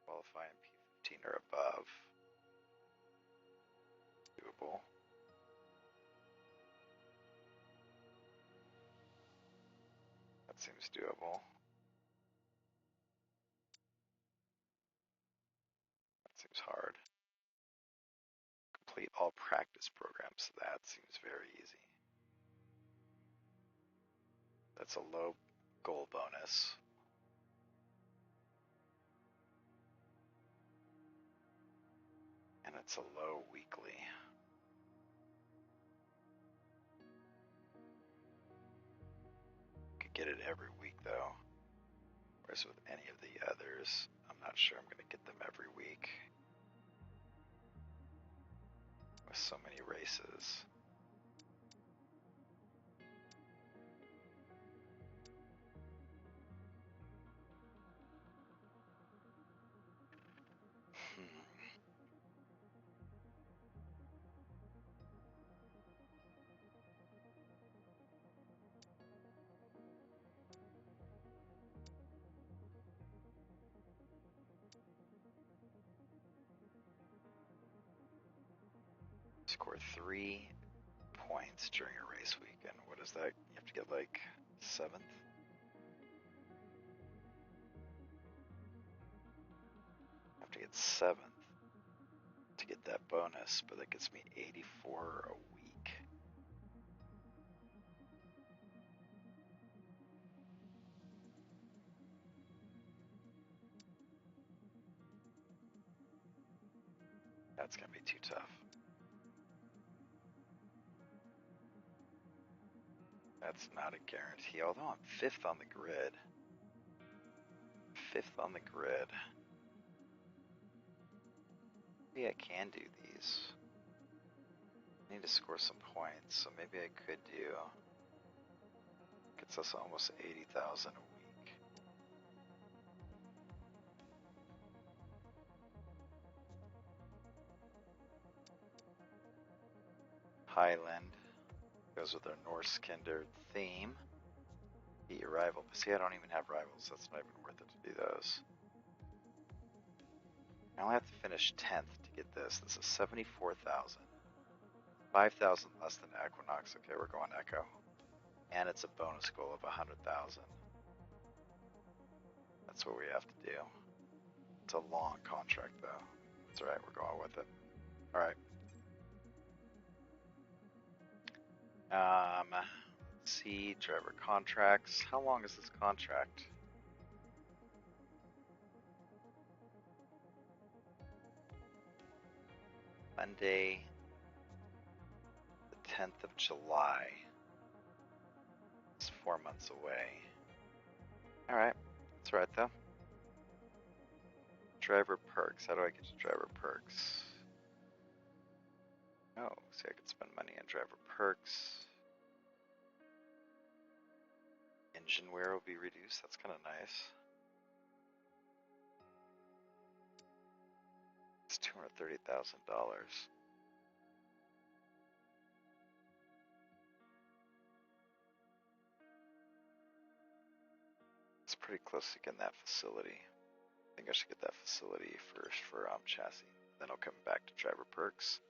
Qualify in P15 or above. Doable. That seems doable. That seems hard. Complete all practice programs. That seems very easy. That's a low goal bonus. And it's a low weekly. Could get it every week though. Whereas with any of the others, I'm not sure I'm going to get them every week. With so many races. Score 3 points during a race weekend. What is that? You have to get like 7th? I have to get 7th to get that bonus, but that gets me 84 a week. That's going to be too tough. That's not a guarantee, although I'm 5th on the grid. 5th on the grid. Maybe I can do these. I need to score some points, so maybe I could do. Gets us almost 80,000 a week. Highland goes with our Norse Kindred theme. Beat your rival. But see, I don't even have rivals. That's not even worth it to do those. I only have to finish 10th to get this. This is 74,000. 5,000 less than Equinox. Okay, we're going Echo. And it's a bonus goal of 100,000. That's what we have to do. It's a long contract though. That's alright, we're going with it. Alright. Let's see, driver contracts. How long is this contract? Monday, the 10th of July. It's 4 months away. Alright, that's right though. Driver perks. How do I get to driver perks? Oh, see, I could spend money on driver perks. Engine wear will be reduced. That's kind of nice. It's $230,000. It's pretty close to getting that facility. I think I should get that facility first for chassis. Then I'll come back to driver perks.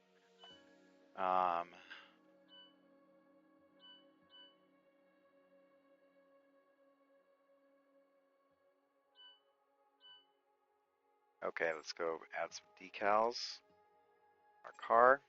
Okay, let's go add some decals. Our car.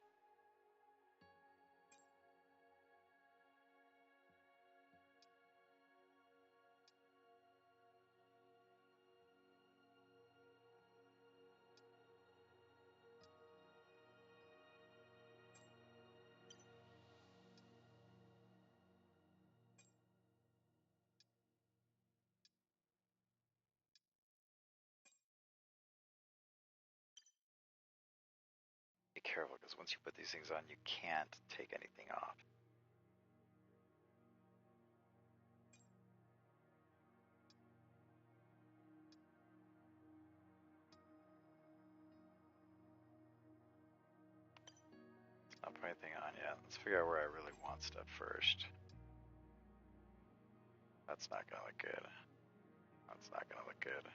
Be careful, because once you put these things on, you can't take anything off. Let's not put anything on yet. Let's figure out where I really want stuff first. That's not gonna look good. That's not gonna look good.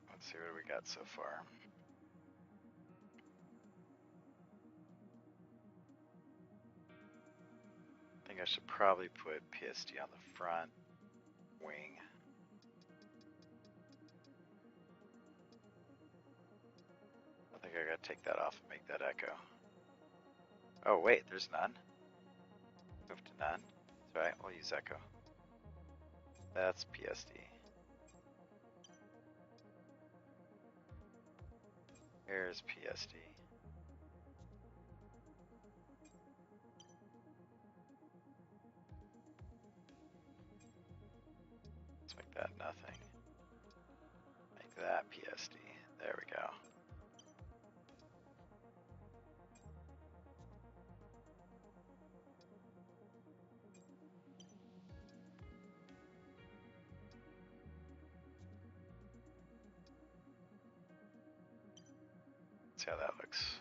Let's see what we got so far. I think I should probably put PSD on the front wing. I think I gotta take that off and make that echo. Oh wait, there's none. Move to none. That's right, we'll use echo. That's PSD. Here's PSD. Let's make that nothing. Make that PSD. There we go. See how that looks.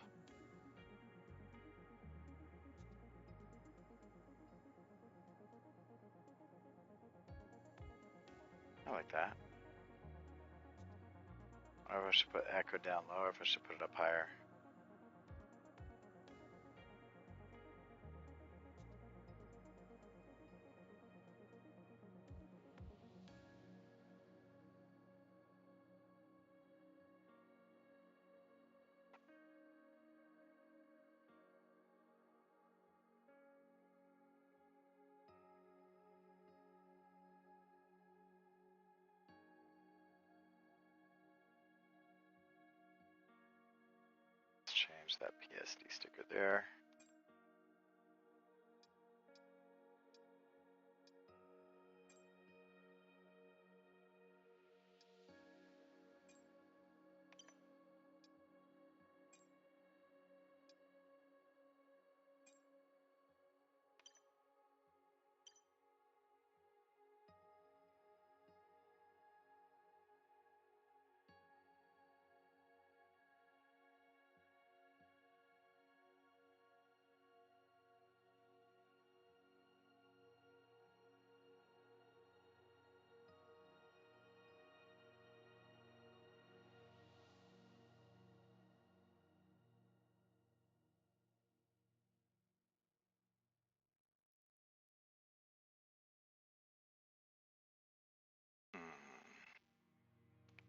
I like that. I don't know if I should put echo down low or if I should put it up higher. change that PSD sticker there.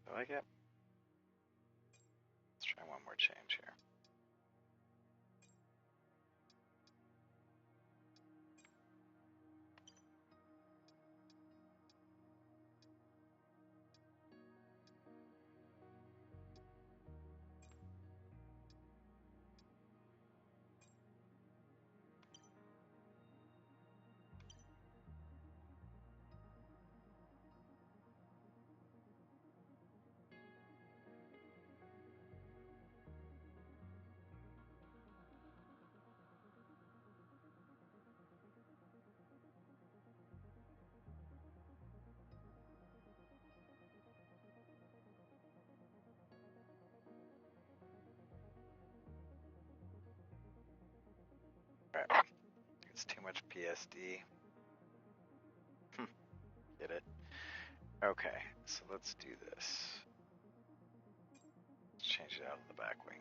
I like it. Let's try one more change here. Alright, it's too much PSD. Get it? Okay, so let's do this. Let's change it out of the back wing.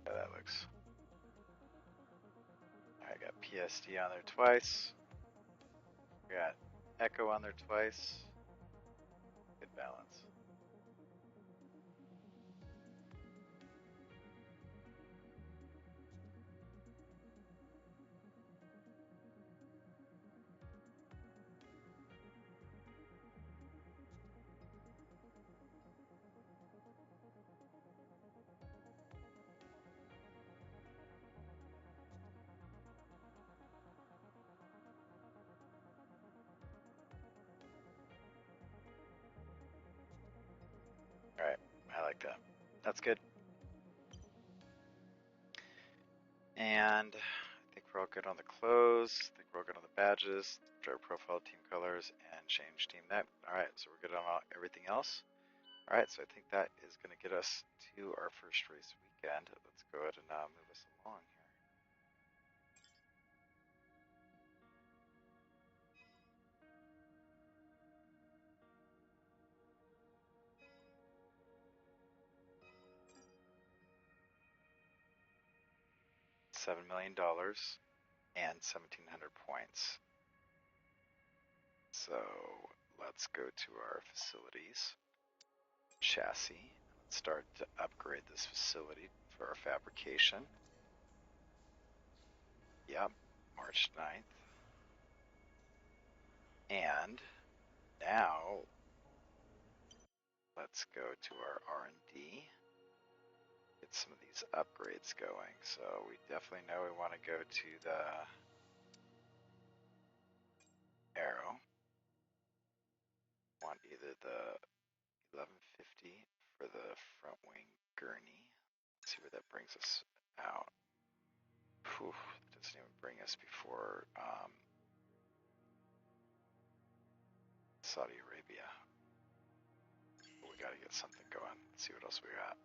Yeah, that looks. I got PSD on there twice. Got echo on there twice. Good balance. Alright, I like that. That's good. And I think we're all good on the clothes. I think we're all good on the badges, driver profile, team colors, and change team net. Alright, so we're good on everything else. Alright, so I think that is going to get us to our first race weekend. Let's go ahead and move us along here. $7 million and 1,700 points. So let's go to our facilities chassis. Let's start to upgrade this facility for our fabrication. Yep, March 9th. And now let's go to our R&D. Get some of these upgrades going. So we definitely know we want to go to the arrow. want either the 1150 for the front wing gurney. Let's see where that brings us out. Whew, that doesn't even bring us before Saudi Arabia. But we got to get something going. Let's see what else we got.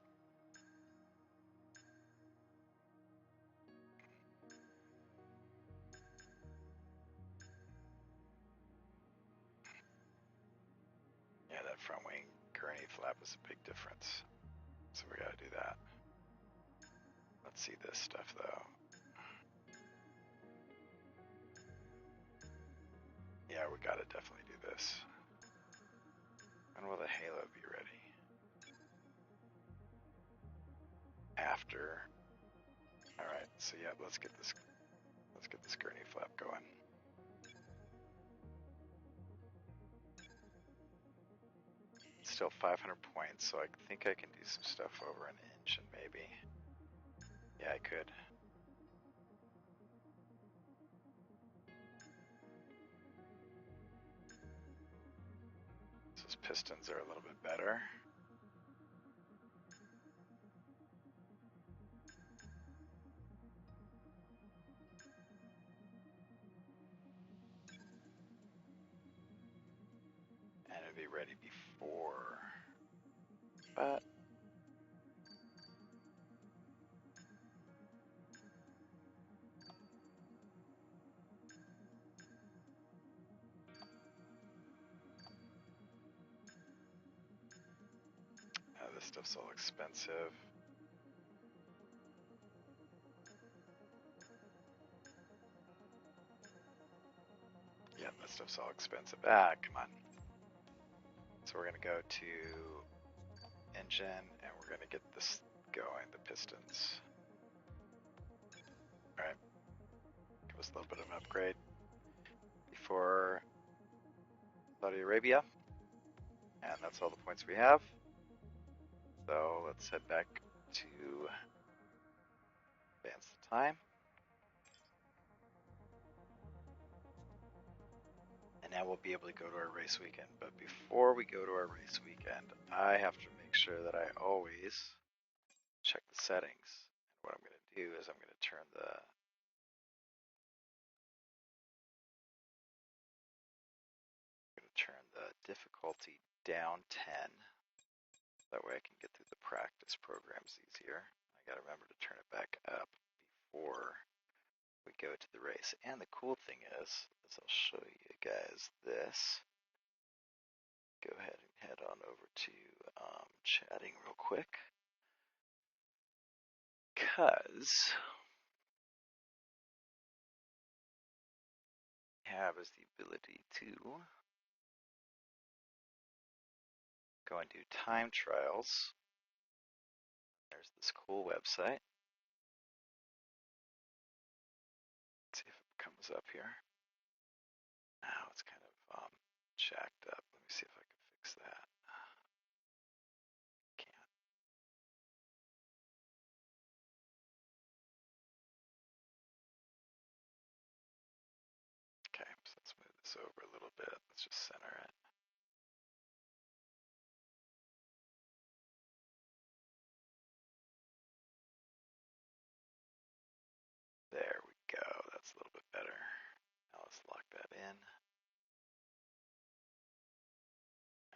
Yeah, that front wing gurney flap is a big difference. So we got to do that. Let's see this stuff though. Yeah, we got to definitely do this. When will the halo be ready? After. All right. So yeah, let's get this gurney flap going. Still 500 points, so I think I can do some stuff over an engine maybe. Yeah, I could. So his pistons are a little bit better. And it'll be ready before. But this stuff's all expensive. Yeah, that stuff's all expensive. Ah, come on. So we're gonna go to engine and we're gonna get this going, the pistons. All right, give us a little bit of an upgrade before Saudi Arabia. And that's all the points we have. So let's head back to advance the time. And now we'll be able to go to our race weekend. But before we go to our race weekend, I have to make sure that I always check the settings. And what I'm going to do is I'm going to turn the difficulty down 10. That way I can get through the practice programs easier. I got to remember to turn it back up before we go to the race. And the cool thing is I'll show you guys this. Go ahead and head on over to chatting real quick. Because have is the ability to go and do time trials. There's this cool website. Let's see if it comes up here. Now it's kind of jacked up. Let me see if I can fix that. Can't. Okay, so let's move this over a little bit. Let's just center it. There we go. That's a little bit better. Now let's lock that in.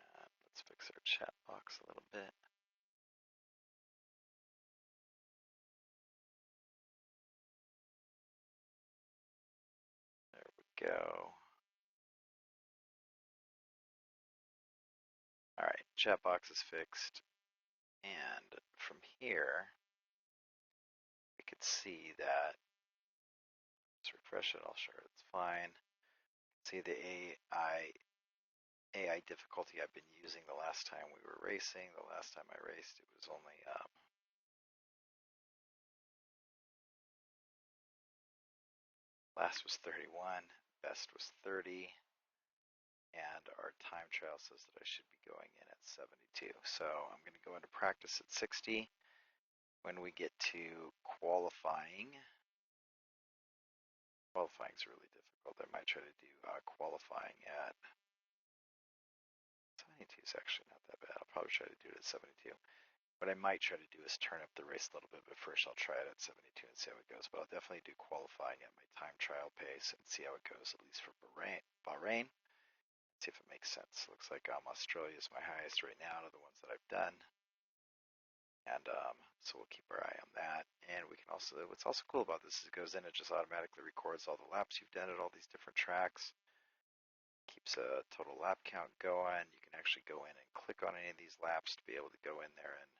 And let's fix our chat box a little bit. There we go. All right, chat box is fixed. And from here, we could see that, let's refresh it, I'll show it, it's fine. See the AI difficulty I've been using the last time we were racing. The last time I raced, it was only last was 31, best was 30, and our time trial says that I should be going in at 72. So I'm going to go into practice at 60. When we get to qualifying is really difficult. I might try to do qualifying at 72 is actually not that bad. I'll probably try to do it at 72. What I might try to do is turn up the race a little bit, but first I'll try it at 72 and see how it goes. But I'll definitely do qualifying at my time trial pace and see how it goes, at least for Bahrain. See if it makes sense. Looks like Australia is my highest right now out of the ones that I've done. And so we'll keep our eye on that. And we can also, what's also cool about this is it goes in, it just automatically records all the laps you've done at all these different tracks. Keeps a total lap count going. You can actually go in and click on any of these laps to be able to go in there and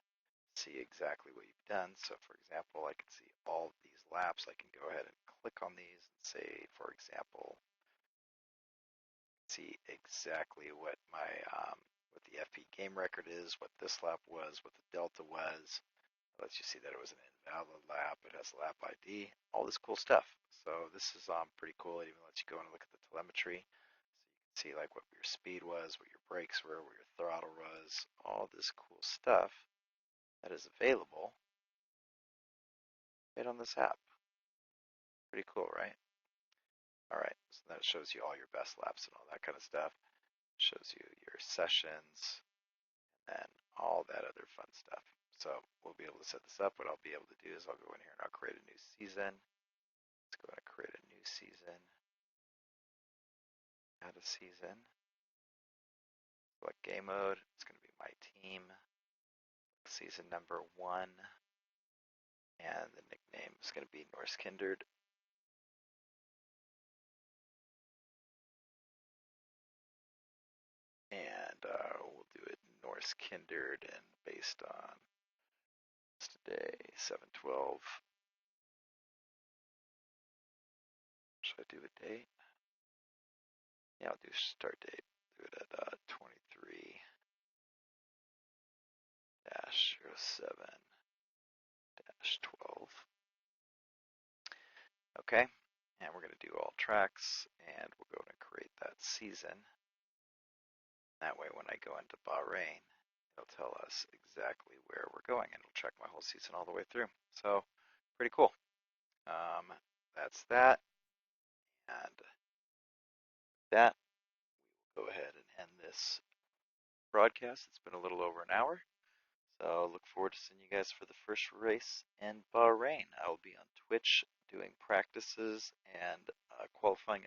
see exactly what you've done. So for example, I can see all of these laps. I can go ahead and click on these and say, for example, see exactly what my what the FP game record is, what this lap was, what the delta was. It lets you see that it was an invalid lap. It has lap ID, all this cool stuff. So this is pretty cool. It even lets you go and look at the telemetry. So you can see like what your speed was, what your brakes were, what your throttle was, all this cool stuff that is available right on this app. Pretty cool, right? All right, so that shows you all your best laps and all that kind of stuff. Shows you your sessions and all that other fun stuff. So we'll be able to set this up. What I'll be able to do is I'll go in here and I'll create a new season. Let's go and create a new season. Add a season. Select game mode. It's going to be my team. Season number 1. And the nickname is going to be Norse Kindred. And we'll do it Norse Kindred and based on today, 7/12. Should I do a date? Yeah, I'll do start date. Do it at 23-07-12. Okay, and we're going to do all tracks, and we'll go and create that season. That way, when I go into Bahrain, it'll tell us exactly where we're going, and it'll track my whole season all the way through. So, pretty cool. That's that. And that, we will go ahead and end this broadcast. It's been a little over an hour. So look forward to seeing you guys for the first race in Bahrain. I will be on Twitch doing practices and qualifying at